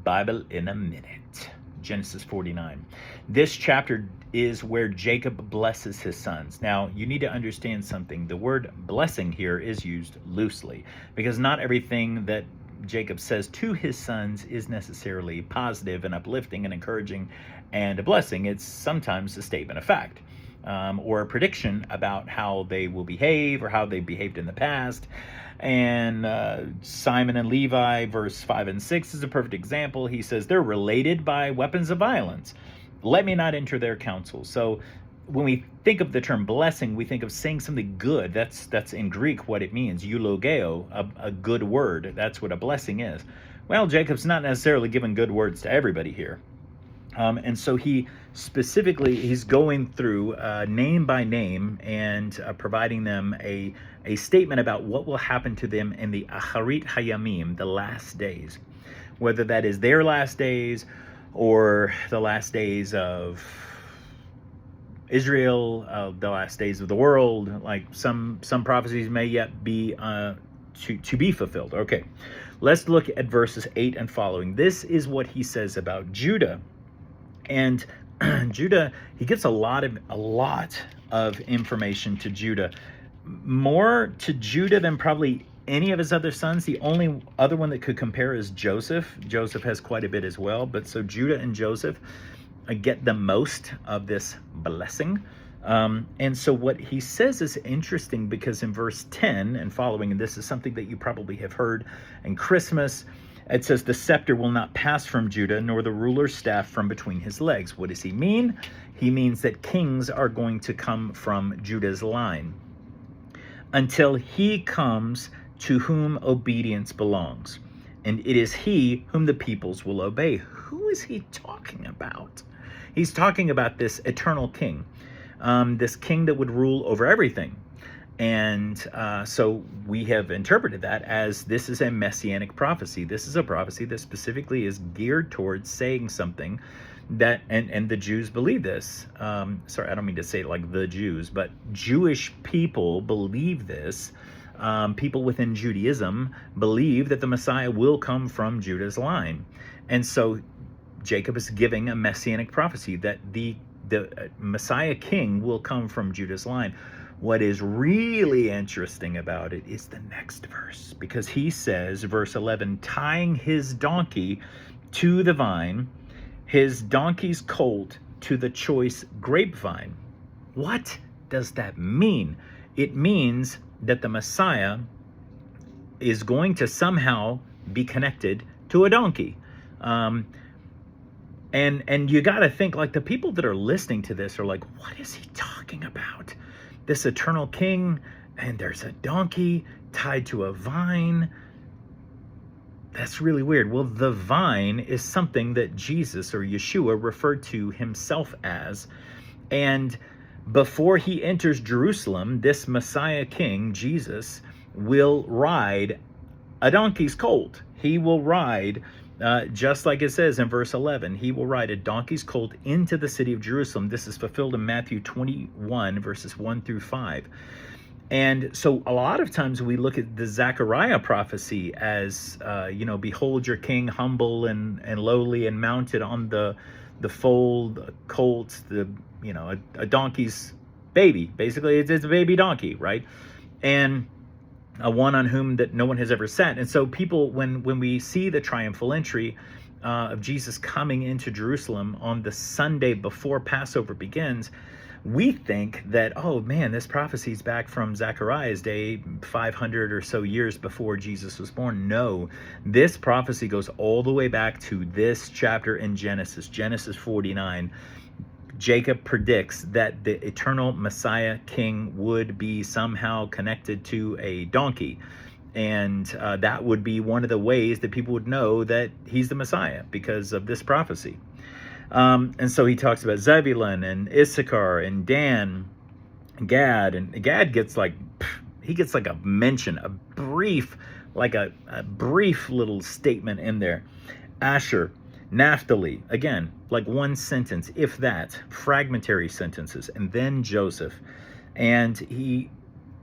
Bible in a minute. Genesis 49. This chapter is where Jacob blesses his sons. Now, you need to understand something. The word blessing here is used loosely because not everything that Jacob says to his sons is necessarily positive and uplifting and encouraging and a blessing. It's sometimes a statement of fact. Or a prediction about how they will behave or how they behaved in the past. And Simon and Levi, verse 5 and 6 is a perfect example. He says, they're related by weapons of violence. Let me not enter their counsel. So when we think of the term blessing, we think of saying something good. That's in Greek what it means, eulogeo, a good word. That's what a blessing is. Well, Jacob's not necessarily giving good words to everybody here. And so he's going through name by name and providing them a statement about what will happen to them in the Acharit Hayamim, the last days, whether that is their last days or the last days of Israel, the last days of the world. Like some prophecies may yet be to be fulfilled. Okay, let's look at verses 8 and following. This is what he says about Judah. And Judah, he gives a lot of information to Judah, more to Judah than probably any of his other sons. The only other one that could compare is Joseph. Joseph has quite a bit as well, but so Judah and Joseph get the most of this blessing. And so what he says is interesting because in verse 10 and following, and this is something that you probably have heard in Christmas, it says, the scepter will not pass from Judah, nor the ruler's staff from between his legs. What does he mean? He means that kings are going to come from Judah's line until he comes to whom obedience belongs. And it is he whom the peoples will obey. Who is he talking about? He's talking about this eternal king, this king that would rule over everything. And so we have interpreted that as this is a messianic prophecy. This is a prophecy that specifically is geared towards saying something that, and the Jews believe this. Sorry, I don't mean to say it like the Jews, but Jewish people believe this. People within Judaism believe that the Messiah will come from Judah's line. And so Jacob is giving a messianic prophecy that the Messiah king will come from Judah's line. What is really interesting about it is the next verse, because he says, verse 11, tying his donkey to the vine, his donkey's colt to the choice grapevine. What does that mean? It means that the Messiah is going to somehow be connected to a donkey. And you got to think, like, the people that are listening to this are like, what is he talking about? This eternal king, and there's a donkey tied to a vine. That's really weird. Well, the vine is something that Jesus or Yeshua referred to himself as. And before he enters Jerusalem, this Messiah king, Jesus, will ride a donkey's colt. He will ride, just like it says in verse 11, he will ride a donkey's colt into the city of Jerusalem. This is fulfilled in Matthew 21, verses 1 through 5. And so a lot of times we look at the Zechariah prophecy as, behold your king humble and lowly and mounted on the foal, colt, a donkey's baby. Basically, it's a baby donkey, right? And a one on whom that no one has ever sat. And so people, when we see the triumphal entry of Jesus coming into Jerusalem on the Sunday before Passover begins, we think that, oh man, this prophecy is back from Zechariah's day, 500 or so years before Jesus was born. No, this prophecy goes all the way back to this chapter in Genesis 49. Jacob predicts that the eternal Messiah king would be somehow connected to a donkey. And that would be one of the ways that people would know that he's the Messiah, because of this prophecy. And so he talks about Zebulun and Issachar and Dan, Gad. And Gad gets like a mention, a brief little statement in there. Asher, Naphtali, again, like one sentence, if that, fragmentary sentences, and then Joseph. And he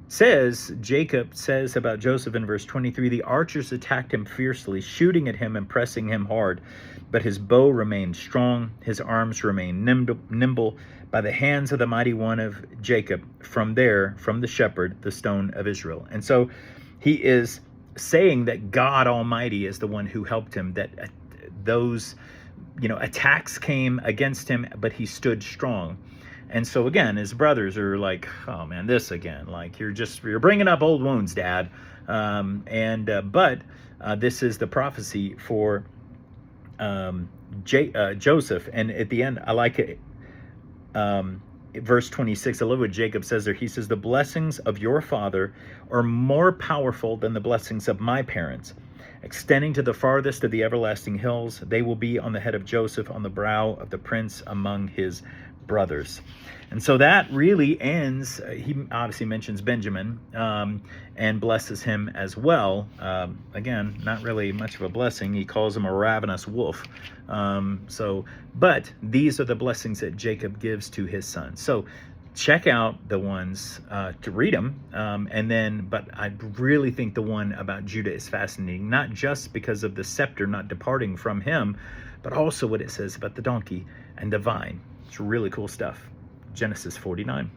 Jacob says about Joseph in verse 23, the archers attacked him fiercely, shooting at him and pressing him hard. But his bow remained strong, his arms remained nimble by the hands of the mighty one of Jacob. From the shepherd, the stone of Israel. And so he is saying that God Almighty is the one who helped him, that those attacks came against him, but he stood strong. And so again, his brothers are like, oh man, this again, like you're bringing up old wounds, Dad. But this is the prophecy for Joseph. And at the end, I like it. Verse 26, I love what Jacob says there. He says, the blessings of your father are more powerful than the blessings of my parents. Extending to the farthest of the everlasting hills, they will be on the head of Joseph, on the brow of the prince among his brothers. And so that really ends. He obviously mentions Benjamin and blesses him as well. Again, not really much of a blessing. He calls him a ravenous wolf. But these are the blessings that Jacob gives to his son. So check out the ones to read them. But I really think the one about Judah is fascinating, not just because of the scepter not departing from him, but also what it says about the donkey and the vine. It's really cool stuff. Genesis 49.